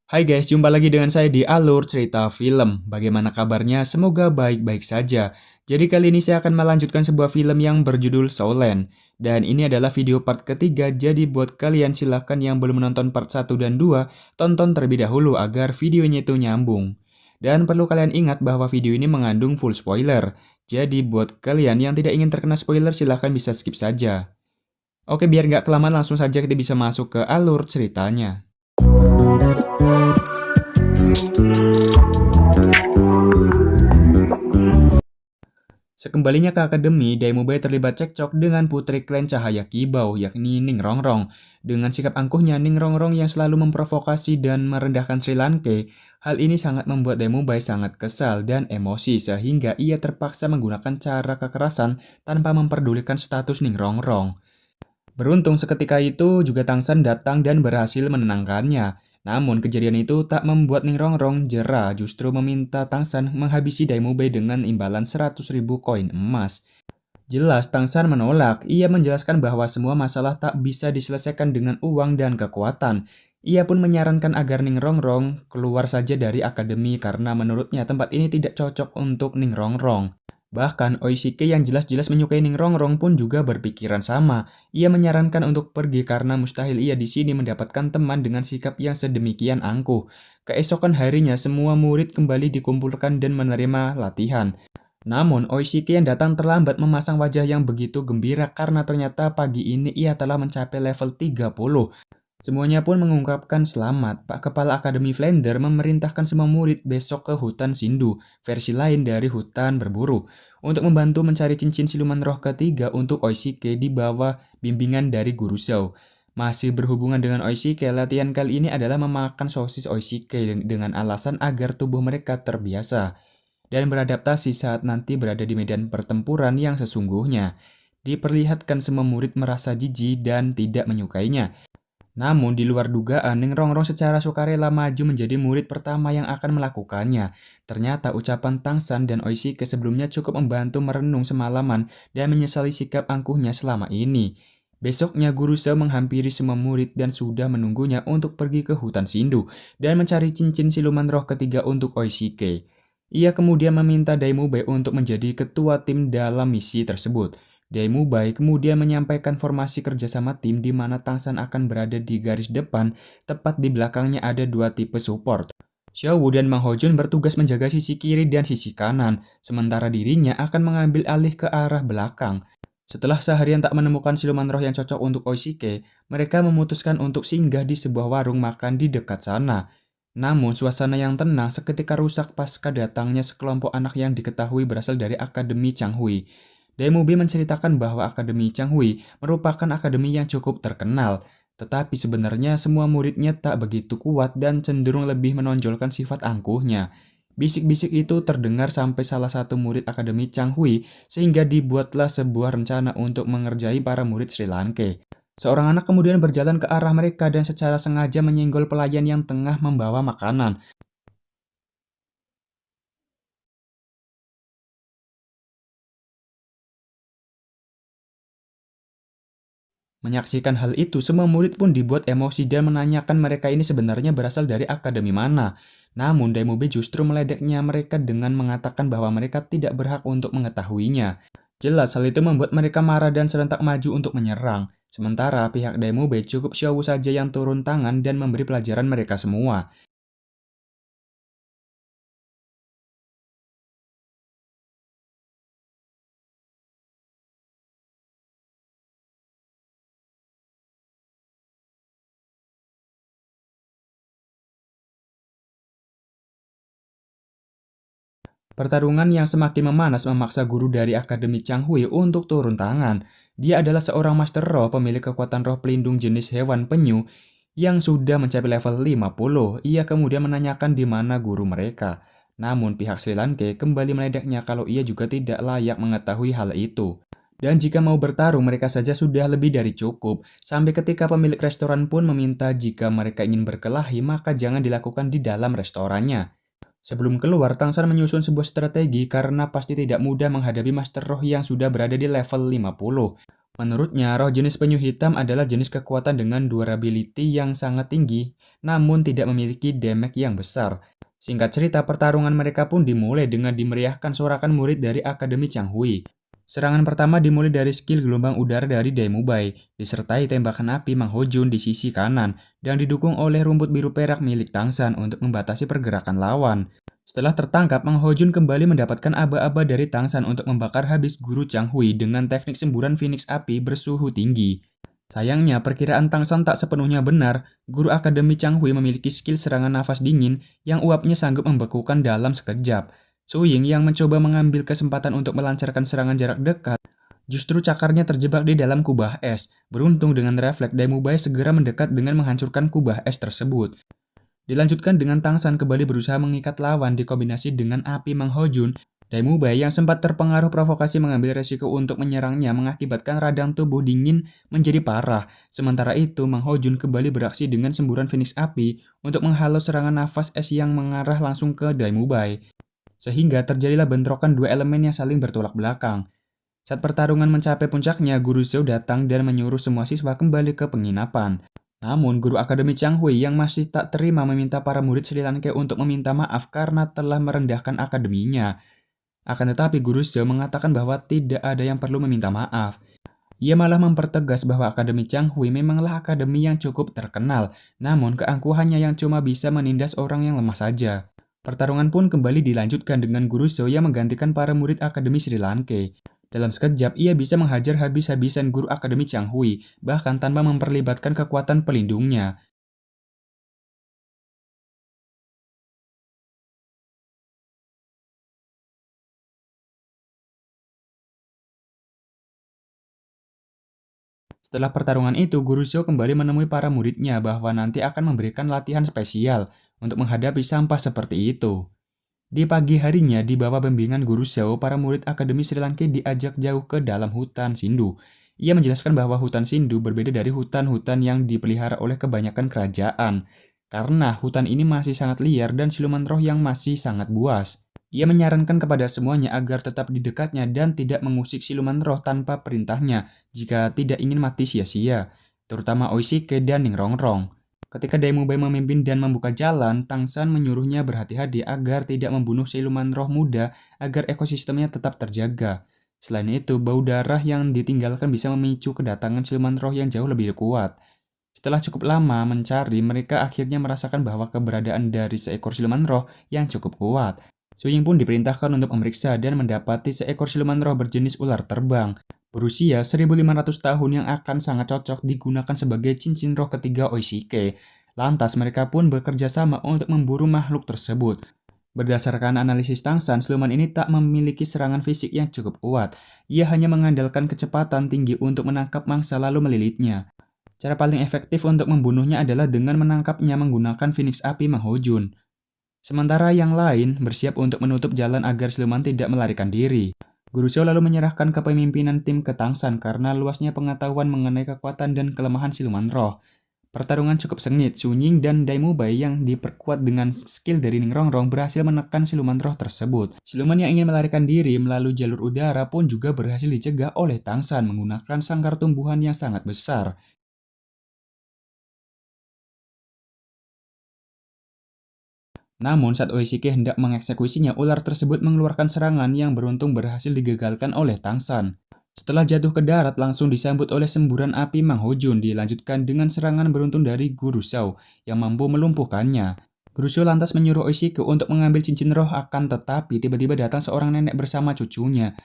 Hai guys, jumpa lagi dengan saya di Alur Cerita Film. Bagaimana kabarnya? Semoga baik-baik saja. Jadi kali ini saya akan melanjutkan sebuah film yang berjudul Soulland. Dan ini adalah video part ketiga, jadi buat kalian silahkan yang belum menonton part 1 dan 2, tonton terlebih dahulu agar videonya itu nyambung. Dan perlu kalian ingat bahwa video ini mengandung full spoiler. Jadi buat kalian yang tidak ingin terkena spoiler silahkan bisa skip saja. Oke, biar nggak kelamaan langsung saja kita bisa masuk ke alur ceritanya. Sekembalinya ke akademi, Daimube terlibat cekcok dengan putri klan Cahaya Kibau, yakni Ning Rongrong. Dengan sikap angkuhnya, Ning Rongrong yang selalu memprovokasi dan merendahkan Sri Lanka, hal ini sangat membuat Daimube sangat kesal dan emosi sehingga ia terpaksa menggunakan cara kekerasan tanpa memperdulikan status Ning Rongrong. Beruntung seketika itu juga Tangsan datang dan berhasil menenangkannya. Namun kejadian itu tak membuat Ning Rongrong jera, justru meminta Tangsan menghabisi Daimube dengan imbalan 100.000 koin emas. Jelas Tangsan menolak, ia menjelaskan bahwa semua masalah tak bisa diselesaikan dengan uang dan kekuatan. Ia pun menyarankan agar Ning Rongrong keluar saja dari akademi karena menurutnya tempat ini tidak cocok untuk Ning Rongrong. Bahkan Oishike yang jelas-jelas menyukai Ning Rongrong pun juga berpikiran sama. Ia menyarankan untuk pergi karena mustahil ia di sini mendapatkan teman dengan sikap yang sedemikian angkuh. Keesokan harinya semua murid kembali dikumpulkan dan menerima latihan. Namun Oishike yang datang terlambat memasang wajah yang begitu gembira karena ternyata pagi ini ia telah mencapai level 30. Semuanya pun mengungkapkan selamat. Pak Kepala Akademi Flender memerintahkan semua murid besok ke hutan Sindu, versi lain dari hutan berburu, untuk membantu mencari cincin siluman roh ketiga untuk Oishike di bawah bimbingan dari Guru Zhou. Masih berhubungan dengan Oishike, latihan kali ini adalah memakan sosis Oishike dengan alasan agar tubuh mereka terbiasa dan beradaptasi saat nanti berada di medan pertempuran yang sesungguhnya. Diperlihatkan semua murid merasa jijik dan tidak menyukainya. Namun di luar dugaan, Ning Rongrong secara sukarela maju menjadi murid pertama yang akan melakukannya. Ternyata ucapan Tangsan dan Oishike sebelumnya cukup membantu merenung semalaman dan menyesali sikap angkuhnya selama ini. Besoknya Guru Zhou menghampiri semua murid dan sudah menunggunya untuk pergi ke hutan Sindu dan mencari cincin siluman roh ketiga untuk Oishike. Ia kemudian meminta Daimube untuk menjadi ketua tim dalam misi tersebut. Daimube kemudian menyampaikan formasi kerjasama tim di mana Tangsan akan berada di garis depan, tepat di belakangnya ada dua tipe support. Xiaowu dan Mang Hojun bertugas menjaga sisi kiri dan sisi kanan, sementara dirinya akan mengambil alih ke arah belakang. Setelah seharian tak menemukan siluman roh yang cocok untuk Oishike, mereka memutuskan untuk singgah di sebuah warung makan di dekat sana. Namun, suasana yang tenang seketika rusak pasca datangnya sekelompok anak yang diketahui berasal dari Akademi Changhui. Daimube menceritakan bahwa Akademi Changhui merupakan akademi yang cukup terkenal, tetapi sebenarnya semua muridnya tak begitu kuat dan cenderung lebih menonjolkan sifat angkuhnya. Bisik-bisik itu terdengar sampai salah satu murid Akademi Changhui sehingga dibuatlah sebuah rencana untuk mengerjai para murid Sri Lanka. Seorang anak kemudian berjalan ke arah mereka dan secara sengaja menyenggol pelayan yang tengah membawa makanan. Menyaksikan hal itu, semua murid pun dibuat emosi dan menanyakan mereka ini sebenarnya berasal dari akademi mana. Namun, Daimube justru meledeknya mereka dengan mengatakan bahwa mereka tidak berhak untuk mengetahuinya. Jelas, hal itu membuat mereka marah dan serentak maju untuk menyerang. Sementara pihak Daimube cukup Xiaowu saja yang turun tangan dan memberi pelajaran mereka semua. Pertarungan yang semakin memanas memaksa guru dari Akademi Changhui untuk turun tangan. Dia adalah seorang Master Roh pemilik kekuatan roh pelindung jenis hewan penyu yang sudah mencapai level 50. Ia kemudian menanyakan di mana guru mereka. Namun pihak Sri Lanka kembali meledeknya kalau ia juga tidak layak mengetahui hal itu. Dan jika mau bertarung mereka saja sudah lebih dari cukup. Sampai ketika pemilik restoran pun meminta jika mereka ingin berkelahi maka jangan dilakukan di dalam restorannya. Sebelum keluar, Tangsan menyusun sebuah strategi karena pasti tidak mudah menghadapi Master Roh yang sudah berada di level 50. Menurutnya, roh jenis penyu hitam adalah jenis kekuatan dengan durability yang sangat tinggi, namun tidak memiliki damage yang besar. Singkat cerita, pertarungan mereka pun dimulai dengan dimeriahkan sorakan murid dari Akademi Changhui. Serangan pertama dimulai dari skill gelombang udara dari Daimubai, disertai tembakan api Mang Hojun di sisi kanan, dan didukung oleh rumput biru perak milik Tangsan untuk membatasi pergerakan lawan. Setelah tertangkap, Mang Hojun kembali mendapatkan aba-aba dari Tangsan untuk membakar habis guru Changhui dengan teknik semburan Phoenix api bersuhu tinggi. Sayangnya, perkiraan Tangsan tak sepenuhnya benar. Guru Akademi Changhui memiliki skill serangan nafas dingin yang uapnya sanggup membekukan dalam sekejap. Su Ying yang mencoba mengambil kesempatan untuk melancarkan serangan jarak dekat, justru cakarnya terjebak di dalam kubah es. Beruntung dengan refleks, Daimubai segera mendekat dengan menghancurkan kubah es tersebut. Dilanjutkan dengan Tangsan kembali berusaha mengikat lawan dikombinasi dengan api Mang Hojun. Daimubai yang sempat terpengaruh provokasi mengambil resiko untuk menyerangnya mengakibatkan radang tubuh dingin menjadi parah. Sementara itu, Mang Hojun kembali beraksi dengan semburan Phoenix api untuk menghalau serangan nafas es yang mengarah langsung ke Daimubai. Sehingga terjadilah bentrokan dua elemen yang saling bertolak belakang. Saat pertarungan mencapai puncaknya, Guru Zhou datang dan menyuruh semua siswa kembali ke penginapan. Namun, guru Akademi Changhui yang masih tak terima meminta para murid Sri Lanka untuk meminta maaf karena telah merendahkan akademinya. Akan tetapi, Guru Zhou mengatakan bahwa tidak ada yang perlu meminta maaf. Ia malah mempertegas bahwa Akademi Changhui memanglah akademi yang cukup terkenal, namun keangkuhannya yang cuma bisa menindas orang yang lemah saja. Pertarungan pun kembali dilanjutkan dengan Guru Zhou yang menggantikan para murid Akademi Sri Lanka. Dalam sekejap, ia bisa menghajar habis-habisan guru Akademi Changhui, bahkan tanpa memperlibatkan kekuatan pelindungnya. Setelah pertarungan itu, Guru Zhou kembali menemui para muridnya bahwa nanti akan memberikan latihan spesial untuk menghadapi sampah seperti itu. Di pagi harinya, di bawah bimbingan Guru Zhou, para murid Akademi Sri Lanka diajak jauh ke dalam hutan Sindu. Ia menjelaskan bahwa hutan Sindu berbeda dari hutan-hutan yang dipelihara oleh kebanyakan kerajaan, karena hutan ini masih sangat liar dan siluman roh yang masih sangat buas. Ia menyarankan kepada semuanya agar tetap di dekatnya dan tidak mengusik siluman roh tanpa perintahnya jika tidak ingin mati sia-sia, terutama Oishike dan Ningrongrong. Ketika Daimubai memimpin dan membuka jalan, Tangsan menyuruhnya berhati-hati agar tidak membunuh siluman roh muda agar ekosistemnya tetap terjaga. Selain itu, bau darah yang ditinggalkan bisa memicu kedatangan siluman roh yang jauh lebih kuat. Setelah cukup lama mencari, mereka akhirnya merasakan bahwa keberadaan dari seekor siluman roh yang cukup kuat. Su Ying pun diperintahkan untuk memeriksa dan mendapati seekor siluman roh berjenis ular terbang, berusia 1500 tahun yang akan sangat cocok digunakan sebagai cincin roh ketiga Oishike. Lantas mereka pun bekerja sama untuk memburu makhluk tersebut. Berdasarkan analisis Tangsan, siluman ini tak memiliki serangan fisik yang cukup kuat. Ia hanya mengandalkan kecepatan tinggi untuk menangkap mangsa lalu melilitnya. Cara paling efektif untuk membunuhnya adalah dengan menangkapnya menggunakan Phoenix api Mang Hojun. Sementara yang lain bersiap untuk menutup jalan agar siluman tidak melarikan diri. Guru Zhou lalu menyerahkan kepemimpinan tim ke Tangsan karena luasnya pengetahuan mengenai kekuatan dan kelemahan siluman roh. Pertarungan cukup sengit, Su Ying dan Daimubai yang diperkuat dengan skill dari Ningrongrong berhasil menekan siluman roh tersebut. Siluman yang ingin melarikan diri melalui jalur udara pun juga berhasil dicegah oleh Tangsan menggunakan sangkar tumbuhan yang sangat besar. Namun saat Oishike hendak mengeksekusinya, ular tersebut mengeluarkan serangan yang beruntung berhasil digagalkan oleh Tangsan. Setelah jatuh ke darat, langsung disambut oleh semburan api Mang Hojun, dilanjutkan dengan serangan beruntun dari Guru Zhou yang mampu melumpuhkannya. Guru Zhou lantas menyuruh Oishike untuk mengambil cincin roh, akan tetapi tiba-tiba datang seorang nenek bersama cucunya.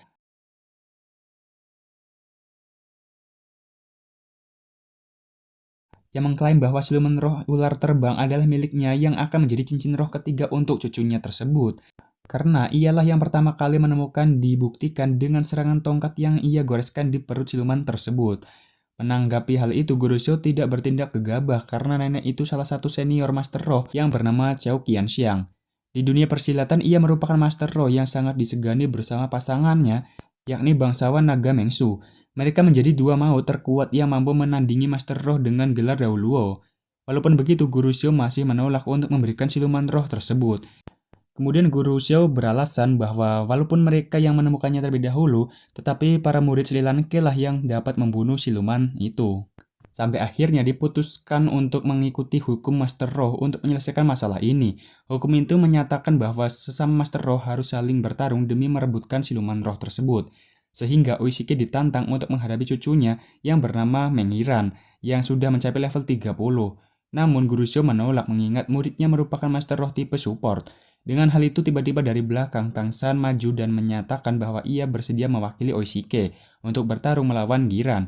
Yang mengklaim bahwa siluman roh ular terbang adalah miliknya yang akan menjadi cincin roh ketiga untuk cucunya tersebut. Karena ialah yang pertama kali menemukan dibuktikan dengan serangan tongkat yang ia goreskan di perut siluman tersebut. Menanggapi hal itu, Guru Zhou tidak bertindak gegabah karena nenek itu salah satu senior Master Roh yang bernama Chao Qianxiang. Di dunia persilatan, ia merupakan Master Roh yang sangat disegani bersama pasangannya, yakni bangsawan Naga Mengsu. Mereka menjadi dua maut terkuat yang mampu menandingi Master Roh dengan gelar Daoluo. Walaupun begitu, Guru Zhou masih menolak untuk memberikan siluman roh tersebut. Kemudian Guru Xiao beralasan bahwa walaupun mereka yang menemukannya terlebih dahulu, tetapi para murid Sri Lanka lah yang dapat membunuh siluman itu. Sampai akhirnya diputuskan untuk mengikuti hukum Master Roh untuk menyelesaikan masalah ini. Hukum itu menyatakan bahwa sesama Master Roh harus saling bertarung demi merebutkan siluman roh tersebut. Sehingga Uishike ditantang untuk menghadapi cucunya yang bernama Mengiran, yang sudah mencapai level 30. Namun Guru Xiao menolak mengingat muridnya merupakan Master Roh tipe support. Dengan hal itu tiba-tiba dari belakang Tang San maju dan menyatakan bahwa ia bersedia mewakili Uishike untuk bertarung melawan Giran.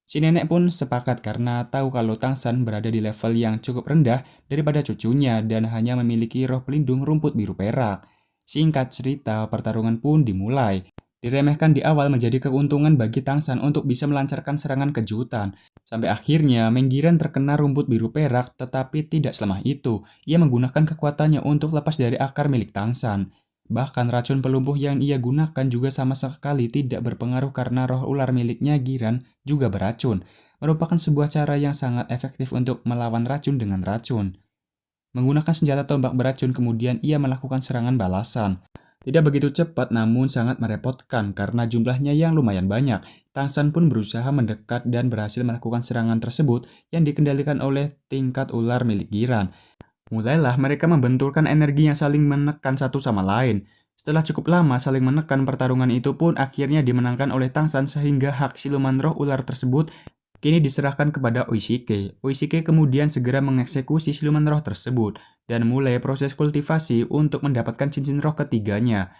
Si nenek pun sepakat karena tahu kalau Tang San berada di level yang cukup rendah daripada cucunya dan hanya memiliki roh pelindung rumput biru perak. Singkat cerita, pertarungan pun dimulai. Diremehkan di awal menjadi keuntungan bagi Tang San untuk bisa melancarkan serangan kejutan. Sampai akhirnya Menggiran terkena rumput biru perak, tetapi tidak selama itu. Ia menggunakan kekuatannya untuk lepas dari akar milik Tang San. Bahkan racun pelumpuh yang ia gunakan juga sama sekali tidak berpengaruh karena roh ular miliknya Giran juga beracun, merupakan sebuah cara yang sangat efektif untuk melawan racun dengan racun. Menggunakan senjata tombak beracun kemudian ia melakukan serangan balasan. Tidak begitu cepat namun sangat merepotkan karena jumlahnya yang lumayan banyak. Tang San pun berusaha mendekat dan berhasil melakukan serangan tersebut yang dikendalikan oleh tingkat ular milik Giran. Mulailah mereka membenturkan energi yang saling menekan satu sama lain. Setelah cukup lama saling menekan, pertarungan itu pun akhirnya dimenangkan oleh Tang San sehingga hak siluman roh ular tersebut kini diserahkan kepada Uishike. Uishike kemudian segera mengeksekusi siluman roh tersebut dan mulai proses kultivasi untuk mendapatkan cincin roh ketiganya.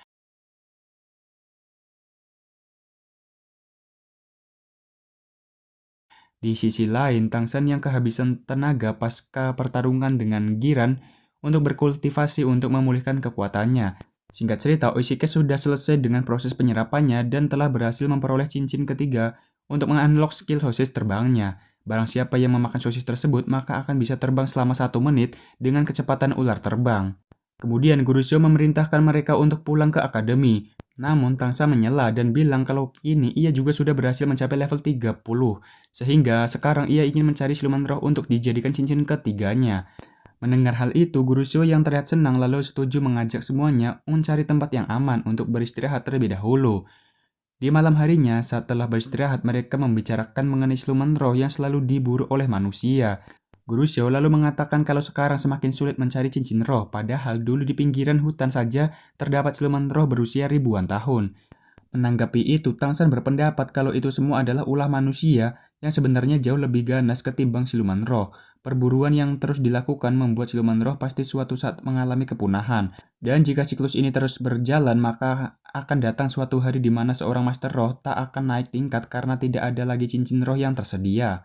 Di sisi lain, Tang San yang kehabisan tenaga pasca pertarungan dengan Giran untuk berkultivasi untuk memulihkan kekuatannya. Singkat cerita, Uishike sudah selesai dengan proses penyerapannya dan telah berhasil memperoleh cincin ketiga untuk mengunlock skill sosis terbangnya. Barang siapa yang memakan sosis tersebut, maka akan bisa terbang selama 1 menit dengan kecepatan ular terbang. Kemudian Guru Xiao memerintahkan mereka untuk pulang ke akademi. Namun Tang San menyela dan bilang kalau kini ia juga sudah berhasil mencapai level 30, sehingga sekarang ia ingin mencari siluman roh untuk dijadikan cincin ketiganya. Mendengar hal itu, Guru Xiao yang terlihat senang lalu setuju mengajak semuanya mencari tempat yang aman untuk beristirahat terlebih dahulu. Di malam harinya, saat telah beristirahat, mereka membicarakan mengenai siluman roh yang selalu diburu oleh manusia. Guru Xiao lalu mengatakan kalau sekarang semakin sulit mencari cincin roh, padahal dulu di pinggiran hutan saja terdapat siluman roh berusia ribuan tahun. Menanggapi itu, Tang San berpendapat kalau itu semua adalah ulah manusia yang sebenarnya jauh lebih ganas ketimbang siluman roh. Perburuan yang terus dilakukan membuat siluman roh pasti suatu saat mengalami kepunahan. Dan jika siklus ini terus berjalan, maka akan datang suatu hari di mana seorang master roh tak akan naik tingkat karena tidak ada lagi cincin roh yang tersedia.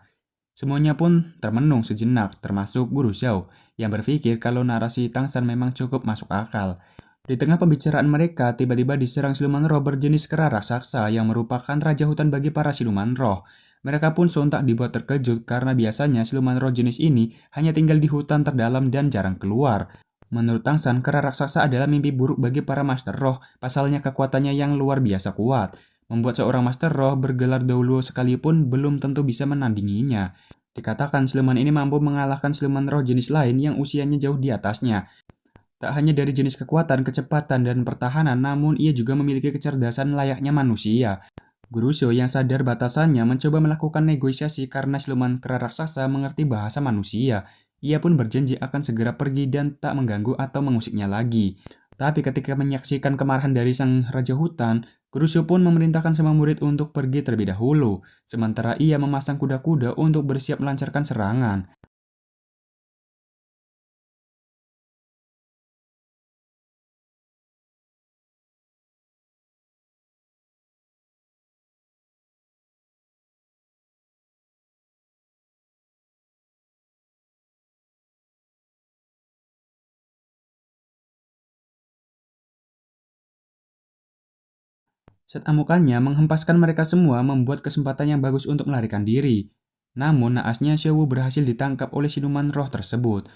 Semuanya pun termenung sejenak, termasuk Guru Xiao, yang berpikir kalau narasi Tang San memang cukup masuk akal. Di tengah pembicaraan mereka, tiba-tiba diserang siluman roh berjenis kera raksasa yang merupakan raja hutan bagi para siluman roh. Mereka pun sontak dibuat terkejut karena biasanya siluman roh jenis ini hanya tinggal di hutan terdalam dan jarang keluar. Menurut Tang San, kera raksasa adalah mimpi buruk bagi para master roh, pasalnya kekuatannya yang luar biasa kuat. Membuat seorang master roh bergelar dahulu sekalipun belum tentu bisa menandinginya. Dikatakan siluman ini mampu mengalahkan siluman roh jenis lain yang usianya jauh di atasnya. Tak hanya dari jenis kekuatan, kecepatan, dan pertahanan, namun ia juga memiliki kecerdasan layaknya manusia. Guru Xiao yang sadar batasannya mencoba melakukan negosiasi karena siluman kera raksasa mengerti bahasa manusia. Ia pun berjanji akan segera pergi dan tak mengganggu atau mengusiknya lagi. Tapi ketika menyaksikan kemarahan dari sang raja hutan, Guru Xiao pun memerintahkan semua murid untuk pergi terlebih dahulu, sementara ia memasang kuda-kuda untuk bersiap melancarkan serangan. Set amukannya menghempaskan mereka semua membuat kesempatan yang bagus untuk melarikan diri. Namun naasnya Xiaowu berhasil ditangkap oleh siluman roh tersebut.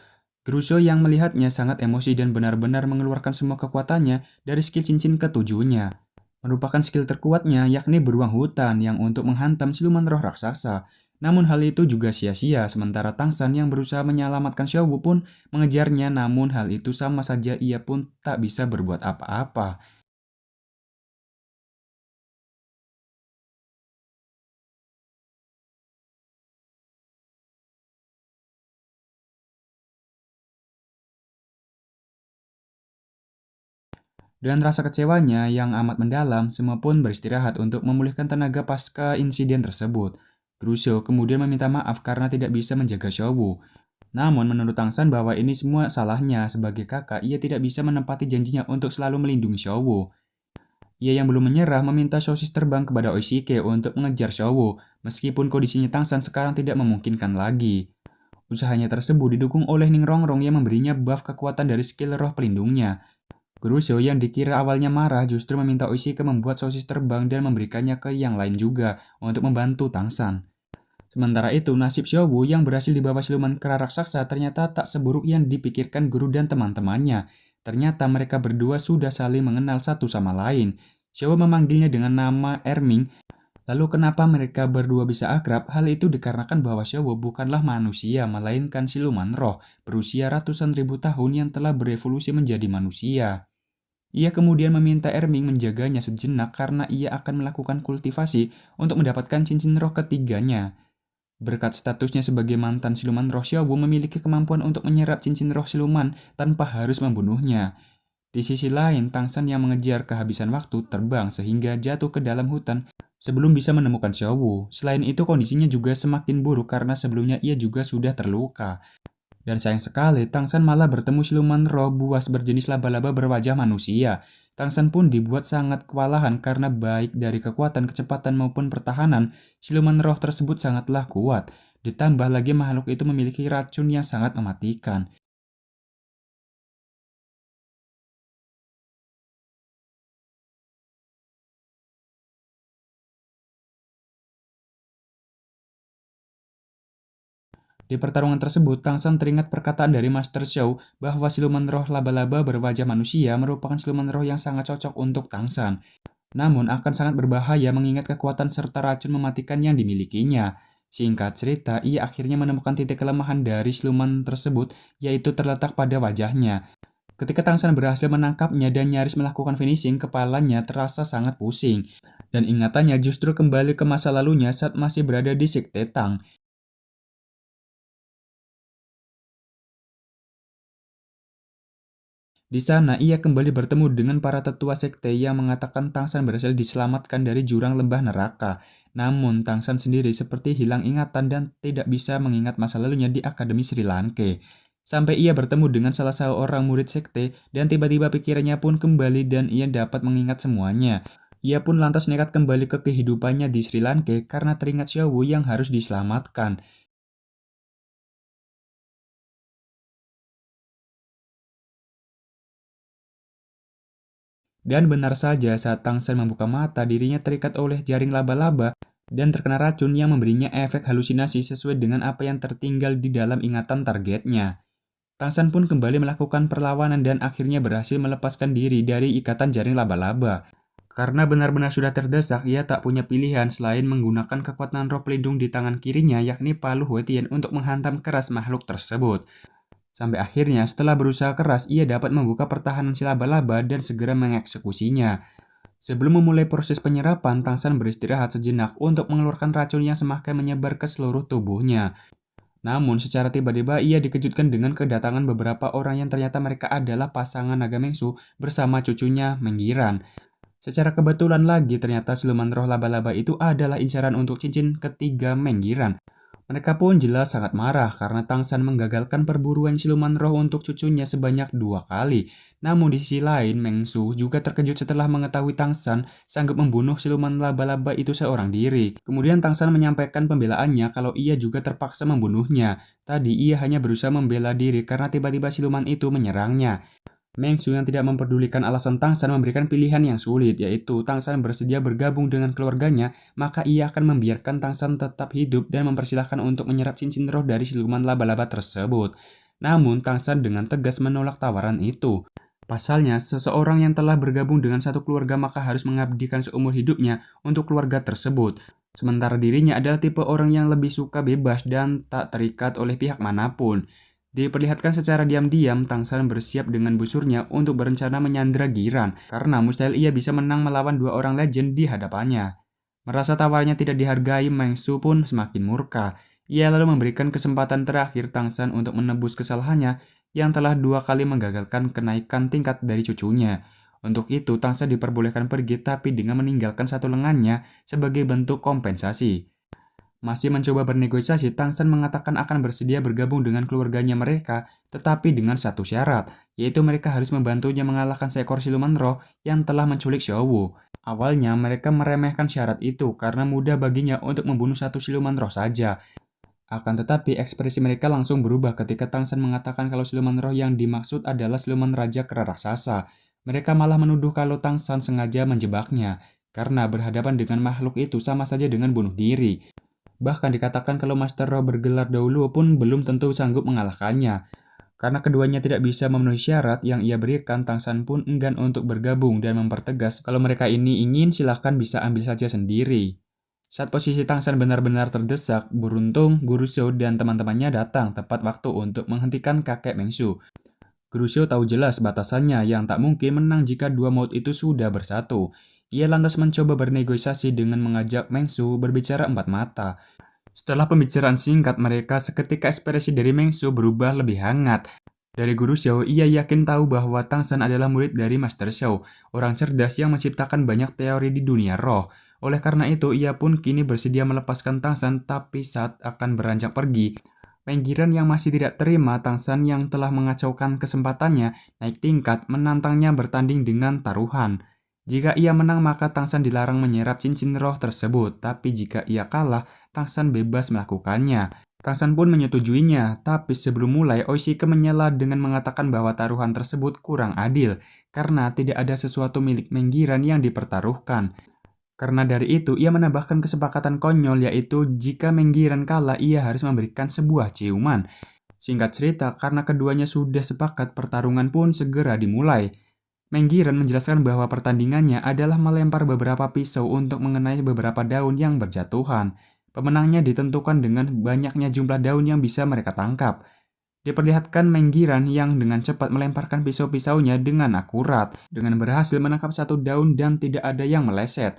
Guru Xiao yang melihatnya sangat emosi dan benar-benar mengeluarkan semua kekuatannya dari skill cincin ketujuhnya. Merupakan skill terkuatnya yakni beruang hutan yang untuk menghantam siluman roh raksasa. Namun hal itu juga sia-sia, sementara Tangsan yang berusaha menyelamatkan Xiaowu pun mengejarnya, namun hal itu sama saja ia pun tak bisa berbuat apa-apa. Dengan rasa kecewanya yang amat mendalam, semua pun beristirahat untuk memulihkan tenaga pasca insiden tersebut. Crusoe kemudian meminta maaf karena tidak bisa menjaga Xiaowu. Namun menurut Tangsan bahwa ini semua salahnya sebagai kakak, ia tidak bisa menepati janjinya untuk selalu melindungi Xiaowu. Ia yang belum menyerah meminta sosis terbang kepada Oishike untuk mengejar Xiaowu, meskipun kondisinya Tangsan sekarang tidak memungkinkan lagi. Usahanya tersebut didukung oleh Ning Rongrong yang memberinya buff kekuatan dari skill roh pelindungnya. Crusoe yang dikira awalnya marah justru meminta Oishike membuat sosis terbang dan memberikannya ke yang lain juga untuk membantu Tangsan. Sementara itu, nasib Xiaowu yang berhasil dibawa siluman kera raksasa ternyata tak seburuk yang dipikirkan guru dan teman-temannya. Ternyata mereka berdua sudah saling mengenal satu sama lain. Xiaowu memanggilnya dengan nama Erming. Lalu kenapa mereka berdua bisa akrab? Hal itu dikarenakan bahwa Xiaowu bukanlah manusia, melainkan siluman roh berusia ratusan ribu tahun yang telah berevolusi menjadi manusia. Ia kemudian meminta Erming menjaganya sejenak karena ia akan melakukan kultivasi untuk mendapatkan cincin roh ketiganya. Berkat statusnya sebagai mantan siluman roh, Xiaowu memiliki kemampuan untuk menyerap cincin roh siluman tanpa harus membunuhnya. Di sisi lain, Tangsan yang mengejar kehabisan waktu terbang sehingga jatuh ke dalam hutan sebelum bisa menemukan Xiaowu. Selain itu, kondisinya juga semakin buruk karena sebelumnya ia juga sudah terluka. Dan sayang sekali, Tangsan malah bertemu siluman roh buas berjenis laba-laba berwajah manusia. Tangsan pun dibuat sangat kewalahan karena baik dari kekuatan, kecepatan maupun pertahanan, siluman roh tersebut sangatlah kuat. Ditambah lagi makhluk itu memiliki racun yang sangat mematikan. Di pertarungan tersebut, Tangsan teringat perkataan dari Master Xiao bahwa siluman roh laba-laba berwajah manusia merupakan siluman roh yang sangat cocok untuk Tangsan. Namun akan sangat berbahaya mengingat kekuatan serta racun mematikan yang dimilikinya. Singkat cerita, ia akhirnya menemukan titik kelemahan dari siluman tersebut, yaitu terletak pada wajahnya. Ketika Tangsan berhasil menangkapnya dan nyaris melakukan finishing, kepalanya terasa sangat pusing. Dan ingatannya justru kembali ke masa lalunya saat masih berada di Sekte Tang. Di sana, ia kembali bertemu dengan para tetua sekte yang mengatakan Tangsan berhasil diselamatkan dari jurang lembah neraka. Namun, Tangsan sendiri seperti hilang ingatan dan tidak bisa mengingat masa lalunya di Akademi Sri Lanka. Sampai ia bertemu dengan salah seorang murid sekte dan tiba-tiba pikirannya pun kembali dan ia dapat mengingat semuanya. Ia pun lantas nekat kembali ke kehidupannya di Sri Lanka karena teringat Xiaowu yang harus diselamatkan. Dan benar saja saat Tangsen membuka mata, dirinya terikat oleh jaring laba-laba dan terkena racun yang memberinya efek halusinasi sesuai dengan apa yang tertinggal di dalam ingatan targetnya. Tangsen pun kembali melakukan perlawanan dan akhirnya berhasil melepaskan diri dari ikatan jaring laba-laba. Karena benar-benar sudah terdesak, ia tak punya pilihan selain menggunakan kekuatan roh pelindung di tangan kirinya yakni palu Huetian untuk menghantam keras makhluk tersebut. Sampai akhirnya setelah berusaha keras, ia dapat membuka pertahanan si laba-laba dan segera mengeksekusinya. Sebelum memulai proses penyerapan, Tangsan beristirahat sejenak untuk mengeluarkan racun yang semakin menyebar ke seluruh tubuhnya. Namun, secara tiba-tiba ia dikejutkan dengan kedatangan beberapa orang yang ternyata mereka adalah pasangan naga Mengsu bersama cucunya Menggiran. Secara kebetulan lagi, ternyata siluman roh laba-laba itu adalah incaran untuk cincin ketiga Menggiran. Mereka pun jelas sangat marah karena Tangsan menggagalkan perburuan siluman roh untuk cucunya sebanyak 2 kali. Namun di sisi lain, Mengsu juga terkejut setelah mengetahui Tangsan sanggup membunuh siluman laba-laba itu seorang diri. Kemudian Tangsan menyampaikan pembelaannya kalau ia juga terpaksa membunuhnya. Tadi ia hanya berusaha membela diri karena tiba-tiba siluman itu menyerangnya. Mengsu yang tidak memperdulikan alasan Tangsan memberikan pilihan yang sulit, yaitu Tangsan bersedia bergabung dengan keluarganya, maka ia akan membiarkan Tangsan tetap hidup dan mempersilahkan untuk menyerap cincin roh dari siluman laba-laba tersebut. Namun, Tangsan dengan tegas menolak tawaran itu. Pasalnya, seseorang yang telah bergabung dengan satu keluarga maka harus mengabdikan seumur hidupnya untuk keluarga tersebut. Sementara dirinya adalah tipe orang yang lebih suka bebas dan tak terikat oleh pihak manapun. Diperlihatkan secara diam-diam, Tang San bersiap dengan busurnya untuk berencana menyandera Giran, karena mustahil ia bisa menang melawan dua orang legend di hadapannya. Merasa tawarnya tidak dihargai, Meng Su pun semakin murka. Ia lalu memberikan kesempatan terakhir Tang San untuk menebus kesalahannya yang telah dua kali menggagalkan kenaikan tingkat dari cucunya. Untuk itu, Tang San diperbolehkan pergi tapi dengan meninggalkan satu lengannya sebagai bentuk kompensasi. Masih mencoba bernegosiasi, Tang San mengatakan akan bersedia bergabung dengan keluarganya mereka, tetapi dengan satu syarat, yaitu mereka harus membantunya mengalahkan seekor siluman roh yang telah menculik Xiaowu. Awalnya mereka meremehkan syarat itu karena mudah baginya untuk membunuh satu siluman roh saja. Akan tetapi ekspresi mereka langsung berubah ketika Tang San mengatakan kalau siluman roh yang dimaksud adalah siluman raja kera raksasa. Mereka malah menuduh kalau Tang San sengaja menjebaknya, karena berhadapan dengan makhluk itu sama saja dengan bunuh diri. Bahkan dikatakan kalau Master Roh bergelar dahulu pun belum tentu sanggup mengalahkannya. Karena keduanya tidak bisa memenuhi syarat yang ia berikan, Tang San pun enggan untuk bergabung dan mempertegas kalau mereka ini ingin silahkan bisa ambil saja sendiri. Saat posisi Tang San benar-benar terdesak, beruntung Guru Shou dan teman-temannya datang tepat waktu untuk menghentikan kakek Meng Su. Guru Shou tahu jelas batasannya yang tak mungkin menang jika dua maut itu sudah bersatu. Ia lantas mencoba bernegosiasi dengan mengajak Meng Su berbicara empat mata. Setelah pembicaraan singkat mereka, seketika ekspresi dari Meng Su berubah lebih hangat. Dari Guru Shou, ia yakin tahu bahwa Tang San adalah murid dari Master Shou, orang cerdas yang menciptakan banyak teori di dunia roh. Oleh karena itu, ia pun kini bersedia melepaskan Tang San, tapi saat akan beranjak pergi, Meng Giran yang masih tidak terima Tang San yang telah mengacaukan kesempatannya naik tingkat menantangnya bertanding dengan taruhan. Jika ia menang maka Tang San dilarang menyerap cincin roh tersebut, tapi jika ia kalah, Tang San bebas melakukannya. Tang San pun menyetujuinya, tapi sebelum mulai Oishike menyela dengan mengatakan bahwa taruhan tersebut kurang adil, karena tidak ada sesuatu milik Meng Giran yang dipertaruhkan. Karena dari itu, ia menambahkan kesepakatan konyol yaitu jika Meng Giran kalah, ia harus memberikan sebuah ciuman. Singkat cerita, karena keduanya sudah sepakat, pertarungan pun segera dimulai. Meng Giran menjelaskan bahwa pertandingannya adalah melempar beberapa pisau untuk mengenai beberapa daun yang berjatuhan. Pemenangnya ditentukan dengan banyaknya jumlah daun yang bisa mereka tangkap. Diperlihatkan Meng Giran yang dengan cepat melemparkan pisau-pisaunya dengan akurat, dengan berhasil menangkap satu daun dan tidak ada yang meleset.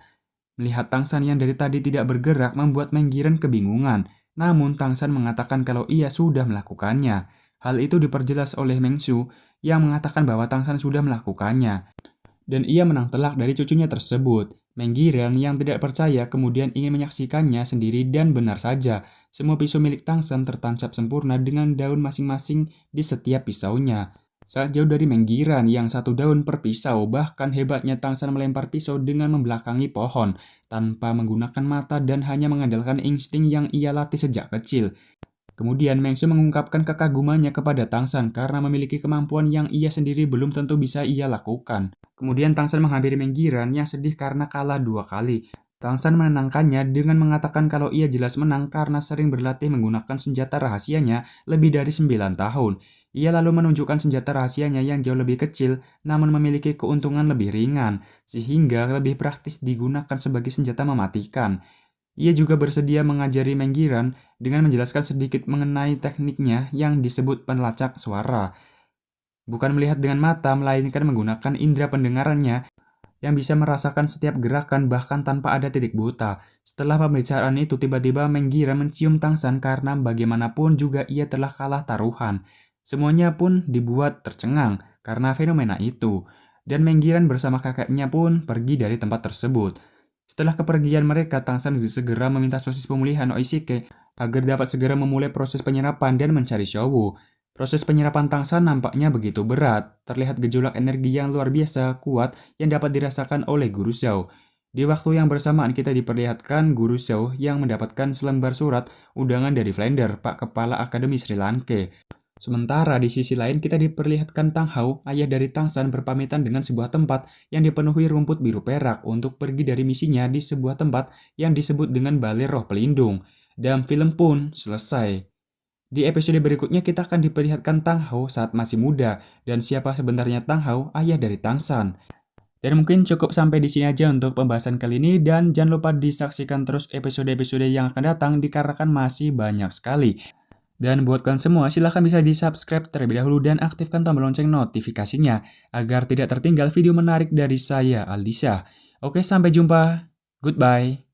Melihat Tang San yang dari tadi tidak bergerak membuat Meng Giran kebingungan, namun Tang San mengatakan kalau ia sudah melakukannya. Hal itu diperjelas oleh Meng Su yang mengatakan bahwa Tang San sudah melakukannya. Dan ia menang telak dari cucunya tersebut. Meng Giran yang tidak percaya kemudian ingin menyaksikannya sendiri dan benar saja. Semua pisau milik Tang San tertancap sempurna dengan daun masing-masing di setiap pisaunya. Saat jauh dari Meng Giran yang satu daun per pisau, bahkan hebatnya Tang San melempar pisau dengan membelakangi pohon, tanpa menggunakan mata dan hanya mengandalkan insting yang ia latih sejak kecil. Kemudian Meng Su mengungkapkan kekagumannya kepada Tang San karena memiliki kemampuan yang ia sendiri belum tentu bisa ia lakukan. Kemudian Tang San menghampiri Meng Giran yang sedih karena kalah dua kali. Tang San menenangkannya dengan mengatakan kalau ia jelas menang karena sering berlatih menggunakan senjata rahasianya lebih dari 9 tahun. Ia lalu menunjukkan senjata rahasianya yang jauh lebih kecil namun memiliki keuntungan lebih ringan, sehingga lebih praktis digunakan sebagai senjata mematikan. Ia juga bersedia mengajari Meng Giran dengan menjelaskan sedikit mengenai tekniknya yang disebut penelacak suara. Bukan melihat dengan mata, melainkan menggunakan indera pendengarannya yang bisa merasakan setiap gerakan bahkan tanpa ada titik buta. Setelah pembicaraan itu, tiba-tiba Meng Giran mencium Tang San karena bagaimanapun juga ia telah kalah taruhan. Semuanya pun dibuat tercengang karena fenomena itu. Dan Meng Giran bersama kakeknya pun pergi dari tempat tersebut. Setelah kepergian mereka, Tang San segera meminta sosis pemulihan Oishike agar dapat segera memulai proses penyerapan dan mencari Xiaowu. Proses penyerapan Tang San nampaknya begitu berat, terlihat gejolak energi yang luar biasa kuat yang dapat dirasakan oleh Guru Xiao. Di waktu yang bersamaan kita diperlihatkan Guru Xiao yang mendapatkan selembar surat undangan dari Flender, Pak Kepala Akademi Sri Lanka. Sementara di sisi lain kita diperlihatkan Tang Hao, ayah dari Tang San berpamitan dengan sebuah tempat yang dipenuhi rumput biru perak untuk pergi dari misinya di sebuah tempat yang disebut dengan Balai Roh Pelindung. Dan film pun selesai. Di episode berikutnya kita akan diperlihatkan Tang Hao saat masih muda dan siapa sebenarnya Tang Hao, ayah dari Tang San. Dan mungkin cukup sampai di sini aja untuk pembahasan kali ini dan jangan lupa disaksikan terus episode-episode yang akan datang dikarenakan masih banyak sekali. Dan buat kalian semua, silahkan bisa di-subscribe terlebih dahulu dan aktifkan tombol lonceng notifikasinya agar tidak tertinggal video menarik dari saya, Aldisa. Oke, sampai jumpa. Goodbye.